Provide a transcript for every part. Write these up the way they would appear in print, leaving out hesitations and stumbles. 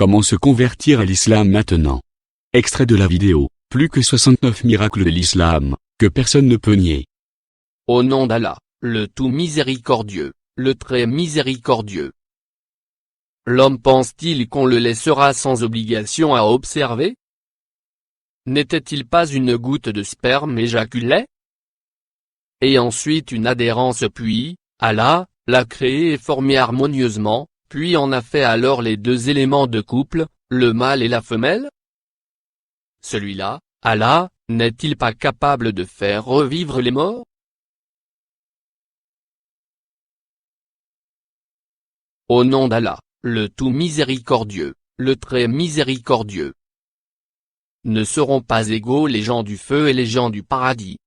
Comment se convertir à l'islam maintenant? Extrait de la vidéo, plus que 69 miracles de l'islam, que personne ne peut nier. Au nom d'Allah, le tout miséricordieux, le très miséricordieux. L'homme pense-t-il qu'on le laissera sans obligation à observer? N'était-il pas une goutte de sperme éjaculée? Et ensuite une adhérence puis, Allah, l'a créé et formé harmonieusement, puis en a fait alors les deux éléments de couple, le mâle et la femelle? Celui-là, Allah, n'est-il pas capable de faire revivre les morts? Au nom d'Allah, le tout miséricordieux, le très miséricordieux. Ne seront pas égaux les gens du feu et les gens du paradis.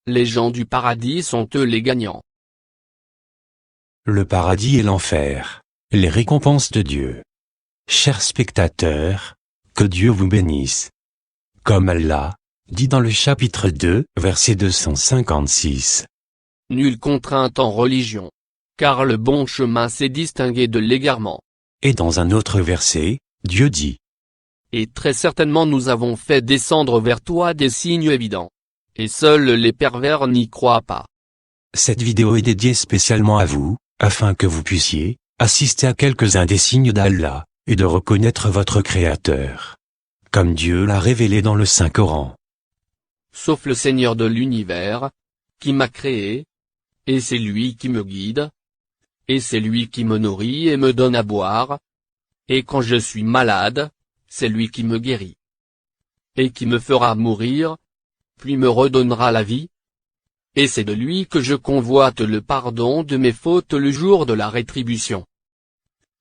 Les gens du paradis sont eux les gagnants. Le paradis et l'enfer, les récompenses de Dieu. Chers spectateurs, que Dieu vous bénisse. Comme Allah dit dans le chapitre 2, verset 256. Nulle contrainte en religion. Car le bon chemin s'est distingué de l'égarement. Et dans un autre verset, Dieu dit. Et très certainement nous avons fait descendre vers toi des signes évidents. Et seuls les pervers n'y croient pas. Cette vidéo est dédiée spécialement à vous, afin que vous puissiez assister à quelques-uns des signes d'Allah, et de reconnaître votre Créateur. Comme Dieu l'a révélé dans le Saint-Coran. Sauf le Seigneur de l'univers, qui m'a créé, et c'est lui qui me guide, et c'est lui qui me nourrit et me donne à boire, et quand je suis malade, c'est lui qui me guérit, et qui me fera mourir, puis me redonnera la vie, et c'est de lui que je convoite le pardon de mes fautes le jour de la rétribution.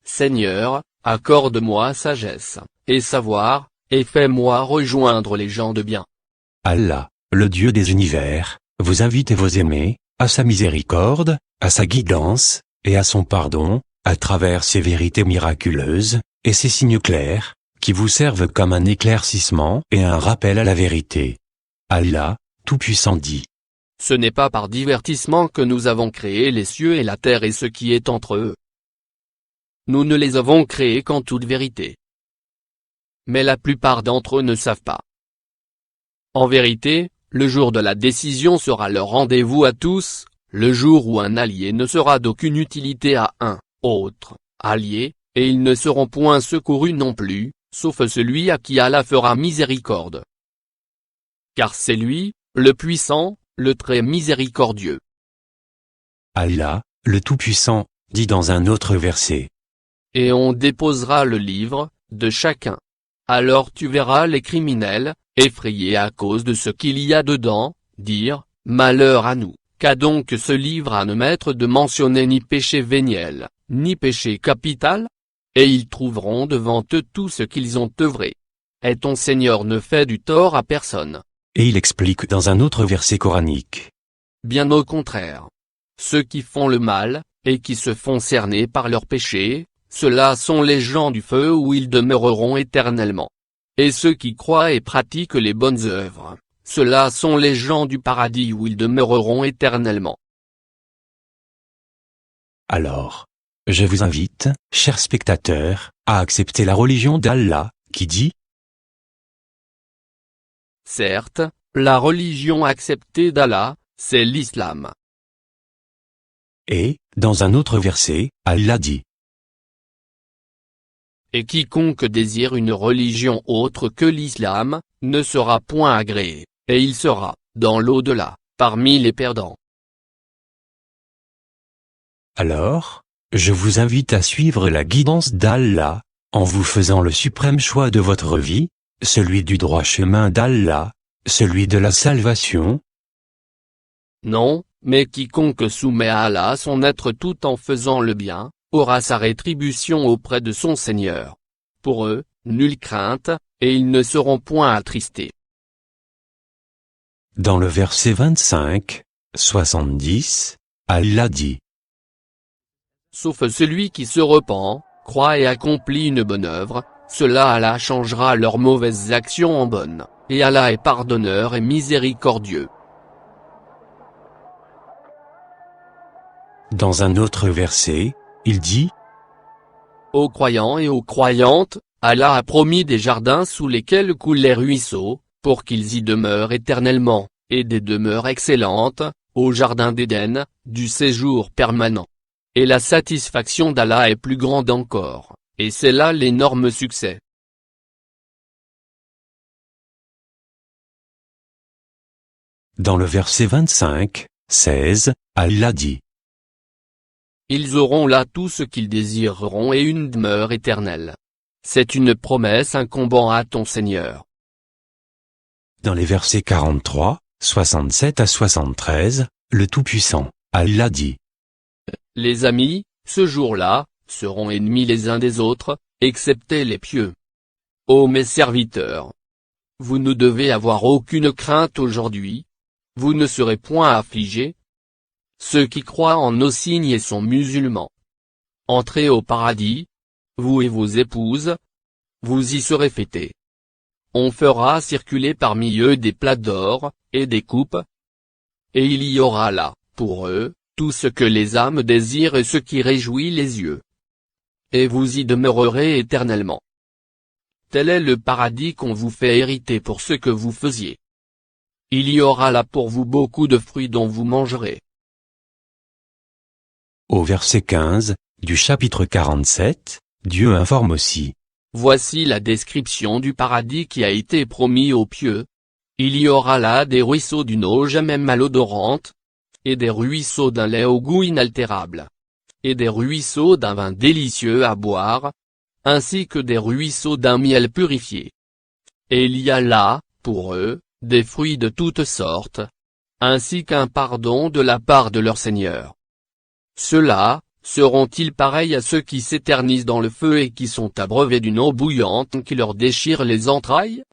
Seigneur, accorde-moi sagesse, et savoir, et fais-moi rejoindre les gens de bien. Allah, le Dieu des univers, vous invite et vous aimez, à sa miséricorde, à sa guidance, et à son pardon, à travers ses vérités miraculeuses, et ses signes clairs, qui vous servent comme un éclaircissement et un rappel à la vérité. Allah, Tout-Puissant dit. Ce n'est pas par divertissement que nous avons créé les cieux et la terre et ce qui est entre eux. Nous ne les avons créés qu'en toute vérité. Mais la plupart d'entre eux ne savent pas. En vérité, le jour de la décision sera le rendez-vous à tous, le jour où un allié ne sera d'aucune utilité à un autre allié, et ils ne seront point secourus non plus, sauf celui à qui Allah fera miséricorde. Car c'est lui, le puissant, le très miséricordieux. Allah, le Tout-Puissant, dit dans un autre verset. Et on déposera le livre, de chacun. Alors tu verras les criminels, effrayés à cause de ce qu'il y a dedans, dire, malheur à nous, qu'a donc ce livre à ne mettre de mentionner ni péché véniel, ni péché capital? Et ils trouveront devant eux tout ce qu'ils ont œuvré. Et ton Seigneur ne fait du tort à personne. Et il explique dans un autre verset coranique. Bien au contraire. Ceux qui font le mal, et qui se font cerner par leurs péchés, ceux-là sont les gens du feu où ils demeureront éternellement. Et ceux qui croient et pratiquent les bonnes œuvres, ceux-là sont les gens du paradis où ils demeureront éternellement. Alors, je vous invite, chers spectateurs, à accepter la religion d'Allah, qui dit. Certes, la religion acceptée d'Allah, c'est l'islam. Et, dans un autre verset, Allah dit. Et quiconque désire une religion autre que l'islam, ne sera point agréé, et il sera, dans l'au-delà, parmi les perdants. Alors, je vous invite à suivre la guidance d'Allah, en vous faisant le suprême choix de votre vie, celui du droit chemin d'Allah, celui de la salvation. Non, mais quiconque soumet à Allah son être tout en faisant le bien, aura sa rétribution auprès de son Seigneur. Pour eux, nulle crainte, et ils ne seront point attristés. Dans le verset 25, 70, Allah dit. Sauf celui qui se repent, croit et accomplit une bonne œuvre, cela Allah changera leurs mauvaises actions en bonnes, et Allah est pardonneur et miséricordieux. Dans un autre verset, il dit. Aux croyants et aux croyantes, Allah a promis des jardins sous lesquels coulent les ruisseaux, pour qu'ils y demeurent éternellement, et des demeures excellentes, au jardin d'Éden, du séjour permanent. Et la satisfaction d'Allah est plus grande encore, et c'est là l'énorme succès. Dans le verset 25, 16, Allah dit: Ils auront là tout ce qu'ils désireront et une demeure éternelle. C'est une promesse incombant à ton Seigneur. Dans les versets 43, 67 à 73, le Tout-Puissant, Allah dit: Les amis, ce jour-là, seront ennemis les uns des autres, excepté les pieux. Ô mes serviteurs! Vous ne devez avoir aucune crainte aujourd'hui. Vous ne serez point affligés. Ceux qui croient en nos signes et sont musulmans. Entrez au paradis, vous et vos épouses. Vous y serez fêtés. On fera circuler parmi eux des plats d'or, et des coupes. Et il y aura là, pour eux, tout ce que les âmes désirent et ce qui réjouit les yeux. Et vous y demeurerez éternellement. Tel est le paradis qu'on vous fait hériter pour ce que vous faisiez. Il y aura là pour vous beaucoup de fruits dont vous mangerez. Au verset 15, du chapitre 47, Dieu informe aussi: Voici la description du paradis qui a été promis aux pieux. Il y aura là des ruisseaux d'une eau jamais malodorante, et des ruisseaux d'un lait au goût inaltérable, et des ruisseaux d'un vin délicieux à boire, ainsi que des ruisseaux d'un miel purifié. Et il y a là, pour eux, des fruits de toutes sortes, ainsi qu'un pardon de la part de leur Seigneur. Ceux-là, seront-ils pareils à ceux qui s'éternisent dans le feu et qui sont abreuvés d'une eau bouillante qui leur déchire les entrailles?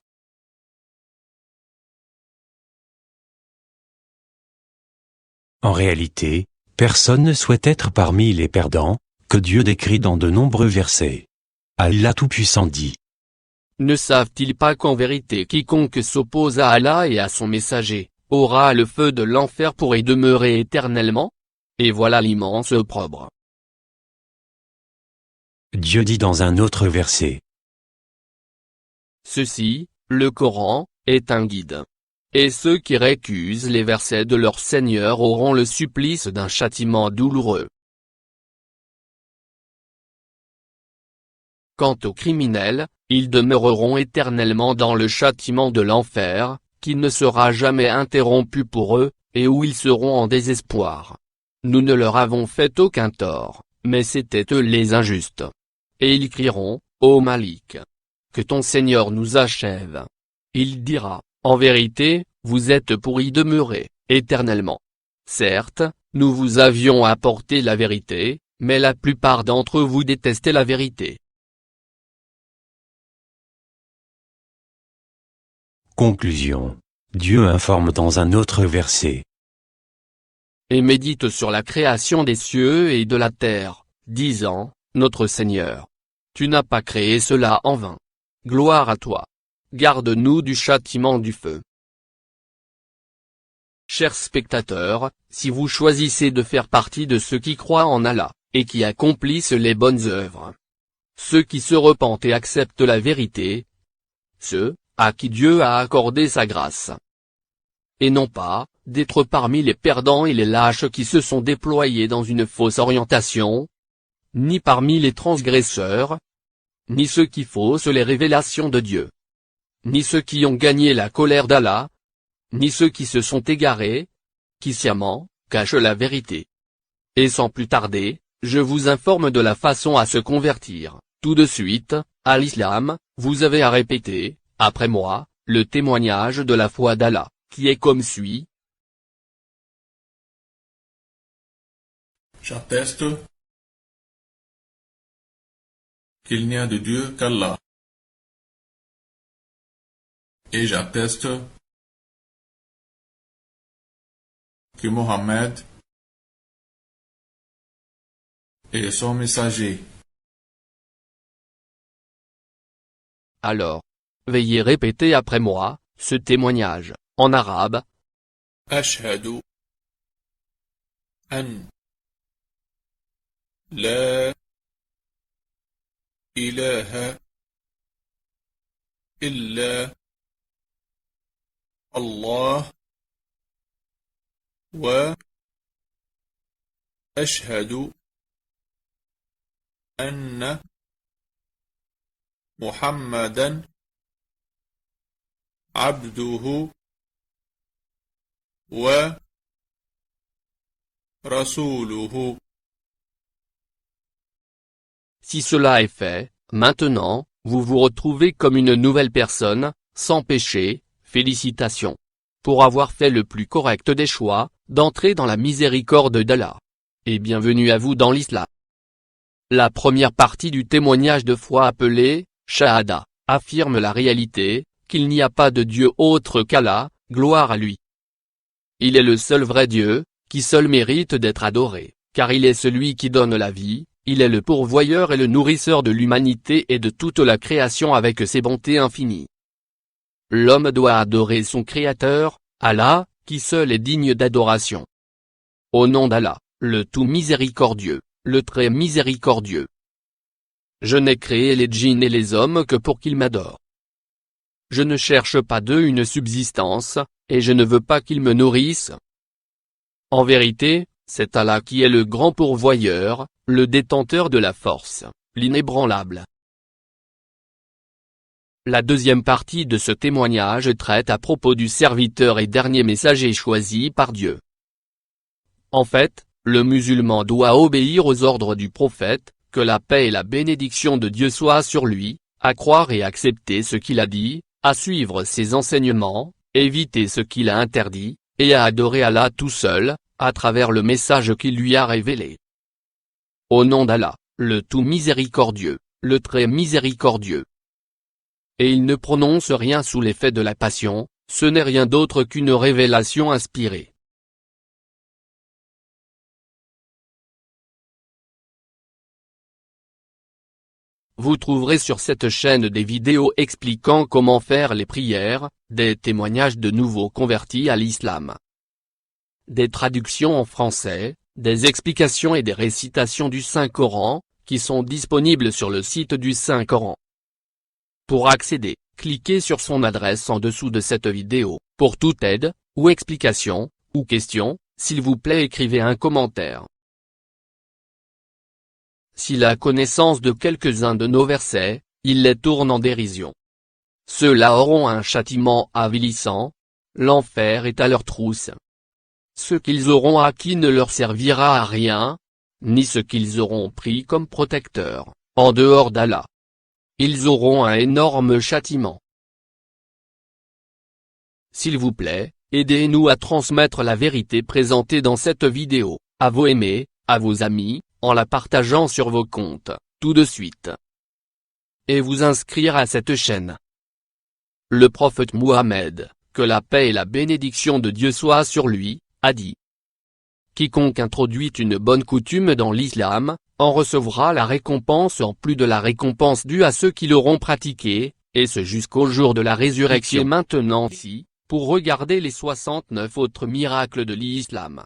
En réalité, personne ne souhaite être parmi les perdants, que Dieu décrit dans de nombreux versets. Allah Tout-Puissant dit: Ne savent-ils pas qu'en vérité quiconque s'oppose à Allah et à son messager, aura le feu de l'enfer pour y demeurer éternellement? Et voilà l'immense opprobre. Dieu dit dans un autre verset: Ceci, le Coran, est un guide. Et ceux qui récusent les versets de leur Seigneur auront le supplice d'un châtiment douloureux. Quant aux criminels, ils demeureront éternellement dans le châtiment de l'enfer, qui ne sera jamais interrompu pour eux, et où ils seront en désespoir. Nous ne leur avons fait aucun tort, mais c'étaient eux les injustes. Et ils crieront: Ô Malik! Que ton Seigneur nous achève. Il dira: En vérité, vous êtes pour y demeurer, éternellement. Certes, nous vous avions apporté la vérité, mais la plupart d'entre vous détestaient la vérité. Conclusion. Dieu informe dans un autre verset: Et médite sur la création des cieux et de la terre, disant: Notre Seigneur, tu n'as pas créé cela en vain. Gloire à toi. Garde-nous du châtiment du feu. Chers spectateurs, si vous choisissez de faire partie de ceux qui croient en Allah, et qui accomplissent les bonnes œuvres, ceux qui se repentent et acceptent la vérité, ceux à qui Dieu a accordé sa grâce, et non pas d'être parmi les perdants et les lâches qui se sont déployés dans une fausse orientation, ni parmi les transgresseurs, ni ceux qui faussent les révélations de Dieu, ni ceux qui ont gagné la colère d'Allah, ni ceux qui se sont égarés, qui sciemment cachent la vérité. Et sans plus tarder, je vous informe de la façon à se convertir. Tout de suite, à l'islam, vous avez à répéter, après moi, le témoignage de la foi d'Allah, qui est comme suit. J'atteste qu'il n'y a de Dieu qu'Allah. Et j'atteste que Mohammed est son messager. Alors, veuillez répéter après moi, ce témoignage, en arabe. أشهد أن لا إله إلا الله وأشهد أن محمدا عبده ورسوله. Si cela est fait, maintenant, vous vous retrouvez comme une nouvelle personne, sans péché. Félicitations. Pour avoir fait le plus correct des choix, d'entrer dans la miséricorde d'Allah. Et bienvenue à vous dans l'islam. La première partie du témoignage de foi appelée Shahada affirme la réalité, qu'il n'y a pas de Dieu autre qu'Allah, gloire à lui. Il est le seul vrai Dieu, qui seul mérite d'être adoré, car il est celui qui donne la vie, il est le pourvoyeur et le nourrisseur de l'humanité et de toute la création avec ses bontés infinies. L'homme doit adorer son Créateur, Allah, qui seul est digne d'adoration. Au nom d'Allah, le tout miséricordieux, le très miséricordieux. Je n'ai créé les djinns et les hommes que pour qu'ils m'adorent. Je ne cherche pas d'eux une subsistance, et je ne veux pas qu'ils me nourrissent. En vérité, c'est Allah qui est le grand pourvoyeur, le détenteur de la force, l'inébranlable. La deuxième partie de ce témoignage traite à propos du serviteur et dernier messager choisi par Dieu. En fait, le musulman doit obéir aux ordres du prophète, que la paix et la bénédiction de Dieu soient sur lui, à croire et accepter ce qu'il a dit, à suivre ses enseignements, éviter ce qu'il a interdit, et à adorer Allah tout seul, à travers le message qu'il lui a révélé. Au nom d'Allah, le tout miséricordieux, le très miséricordieux. Et il ne prononce rien sous l'effet de la passion, ce n'est rien d'autre qu'une révélation inspirée. Vous trouverez sur cette chaîne des vidéos expliquant comment faire les prières, des témoignages de nouveaux convertis à l'islam, des traductions en français, des explications et des récitations du Saint-Coran, qui sont disponibles sur le site du Saint-Coran. Pour accéder, cliquez sur son adresse en dessous de cette vidéo. Pour toute aide, ou explication, ou question, s'il vous plaît écrivez un commentaire. Si la connaissance de quelques-uns de nos versets, ils les tournent en dérision. Ceux-là auront un châtiment avilissant, l'enfer est à leur trousse. Ce qu'ils auront acquis ne leur servira à rien, ni ce qu'ils auront pris comme protecteur, en dehors d'Allah. Ils auront un énorme châtiment. S'il vous plaît, aidez-nous à transmettre la vérité présentée dans cette vidéo, à vos aimés, à vos amis, en la partageant sur vos comptes, tout de suite. Et vous inscrire à cette chaîne. Le prophète Mohammed, que la paix et la bénédiction de Dieu soient sur lui, a dit. Quiconque introduit une bonne coutume dans l'islam, en recevra la récompense en plus de la récompense due à ceux qui l'auront pratiquée, et ce jusqu'au jour de la résurrection. Maintenant ici, pour regarder les 69 autres miracles de l'islam.